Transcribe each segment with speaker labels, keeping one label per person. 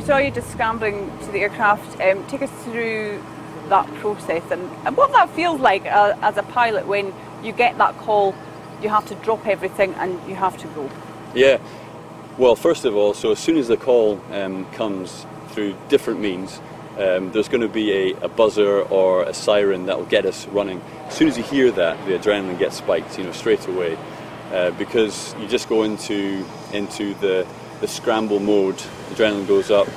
Speaker 1: saw you just scrambling to the aircraft. Take us through that process and what that feels like as a pilot when you get that call, you have to drop everything and you have to go.
Speaker 2: Yeah, well, first of all, so as soon as the call comes through different means, there's going to be a buzzer or a siren that will get us running. As soon as you hear that, the adrenaline gets spiked, straight away, because you just go into the scramble mode. Adrenaline goes up,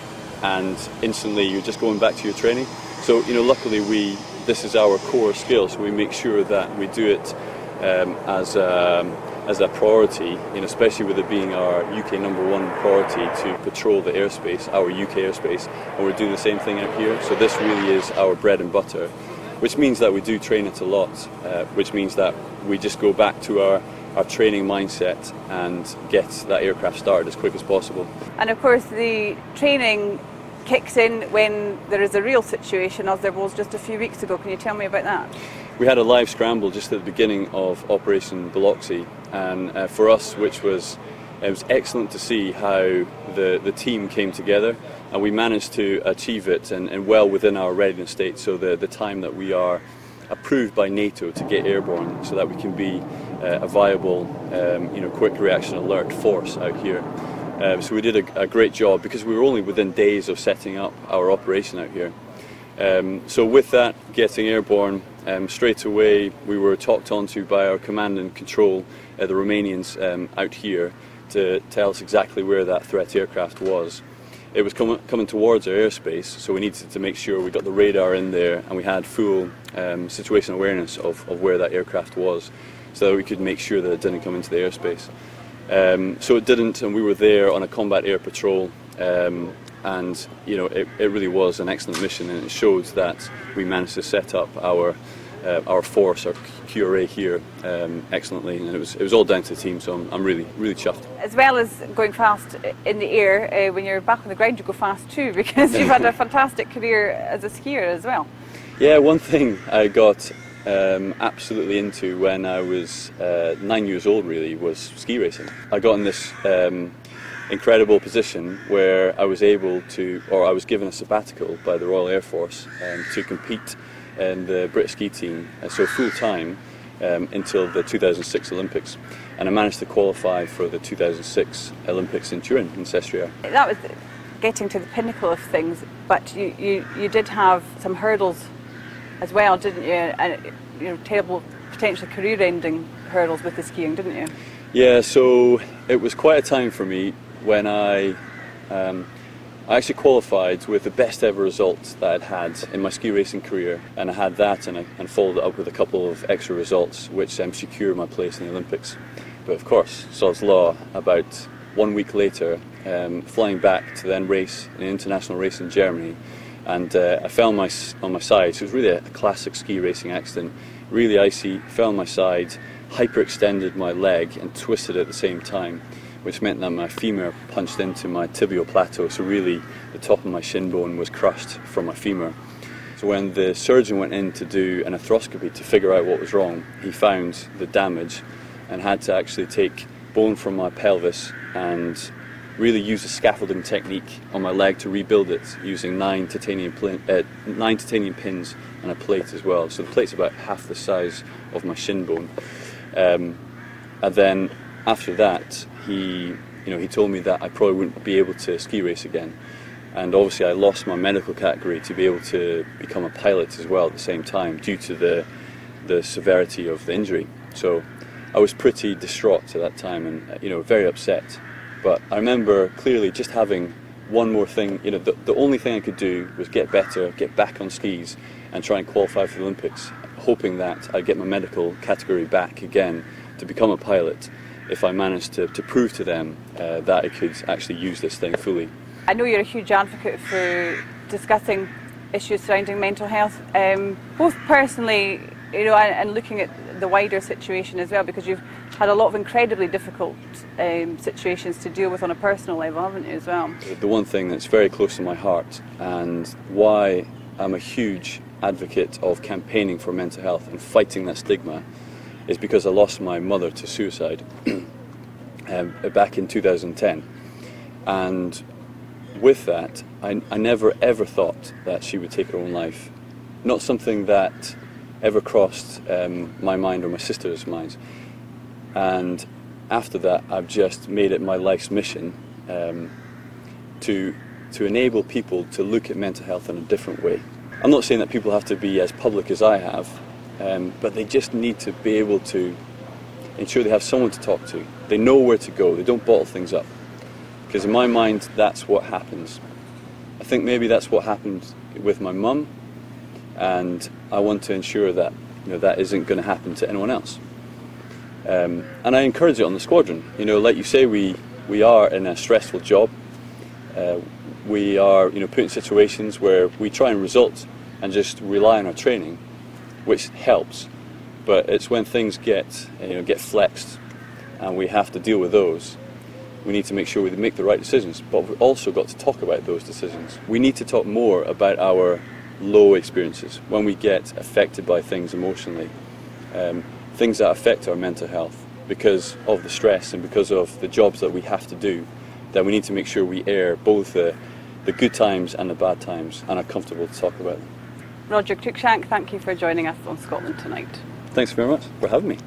Speaker 2: and instantly you're just going back to your training. So luckily this is our core skill, so we make sure that we do it as a priority, especially with it being our UK #1 priority to patrol the airspace, our UK airspace, and we're doing the same thing out here. So this really is our bread and butter, which means that we do train it a lot, which means that we just go back to our training mindset and get that aircraft started as quick as possible.
Speaker 1: And of course the training kicks in when there is a real situation, as there was just a few weeks ago. Can you tell me about that?
Speaker 2: We had a live scramble just at the beginning of Operation Biloxi, and for us, it was excellent to see how the team came together, and we managed to achieve it and well within our readiness state, so the time that we are approved by NATO to get airborne, so that we can be a viable quick reaction alert force out here. So we did a great job because we were only within days of setting up our operation out here. So with that, getting airborne, straight away we were talked onto by our command and control, the Romanians out here, to tell us exactly where that threat aircraft was. It was coming towards our airspace, so we needed to make sure we got the radar in there and we had full situational awareness of where that aircraft was, so that we could make sure that it didn't come into the airspace. So it didn't, and we were there on a combat air patrol, and it really was an excellent mission, and it showed that we managed to set up our force, our QRA here, excellently, and it was all down to the team. So I'm really chuffed. As
Speaker 1: well as going fast in the air, when you're back on the ground you go fast too, because you've had a fantastic career as a skier as well.
Speaker 2: Yeah, one thing I got absolutely into when I was 9 years old really was ski racing. I got in this incredible position where I was able to, or I was given a sabbatical by the Royal Air Force to compete in the British ski team, so full time until the 2006 Olympics, and I managed to qualify for the 2006 Olympics in Turin, in Sestria.
Speaker 1: That was getting to the pinnacle of things, but you did have some hurdles as well, didn't you? And terrible, potentially career-ending hurdles with the skiing, didn't you?
Speaker 2: Yeah, so it was quite a time for me when I actually qualified with the best ever results that I'd had in my ski racing career, and I had that and followed it up with a couple of extra results which secured my place in the Olympics. But of course, sod's law, about 1 week later, flying back to then race an international race in Germany, and I fell on my side. So it was really a classic ski racing accident, really icy, fell on my side, hyperextended my leg and twisted at the same time, which meant that my femur punched into my tibial plateau, so really the top of my shin bone was crushed from my femur. So when the surgeon went in to do an arthroscopy to figure out what was wrong, he found the damage and had to actually take bone from my pelvis and really use a scaffolding technique on my leg to rebuild it using 9 titanium pins and a plate as well. So the plate's about half the size of my shin bone. And then after that, he told me that I probably wouldn't be able to ski race again. And obviously I lost my medical category to be able to become a pilot as well at the same time, due to the severity of the injury. So I was pretty distraught at that time and very upset. But I remember clearly just having one more thing, the only thing I could do was get better, get back on skis and try and qualify for the Olympics, hoping that I'd get my medical category back again to become a pilot if I managed to prove to them that I could actually use this thing fully.
Speaker 1: I know you're a huge advocate for discussing issues surrounding mental health, both personally, and looking at the wider situation as well, because you've had a lot of incredibly difficult situations to deal with on a personal level, haven't you, as well? The
Speaker 2: one thing that's very close to my heart, and why I'm a huge advocate of campaigning for mental health and fighting that stigma, is because I lost my mother to suicide back in 2010. And with that, I never ever thought that she would take her own life. Not something that ever crossed my mind or my sister's minds. And after that, I've just made it my life's mission to enable people to look at mental health in a different way. I'm not saying that people have to be as public as I have, but they just need to be able to ensure they have someone to talk to. They know where to go, they don't bottle things up. Because in my mind, that's what happens. I think maybe that's what happened with my mum, and I want to ensure that that isn't going to happen to anyone else. And I encourage it on the squadron. Like you say, we are in a stressful job. We are put in situations where we try and result and just rely on our training, which helps. But it's when things get flexed and we have to deal with those, we need to make sure we make the right decisions. But we've also got to talk about those decisions. We need to talk more about our low experiences, when we get affected by things emotionally, things that affect our mental health because of the stress and because of the jobs that we have to do. Then we need to make sure we air both the good times and the bad times and are comfortable to talk about them.
Speaker 1: Roger Cruikshank, thank you for joining us on Scotland Tonight.
Speaker 2: Thanks very much for having me.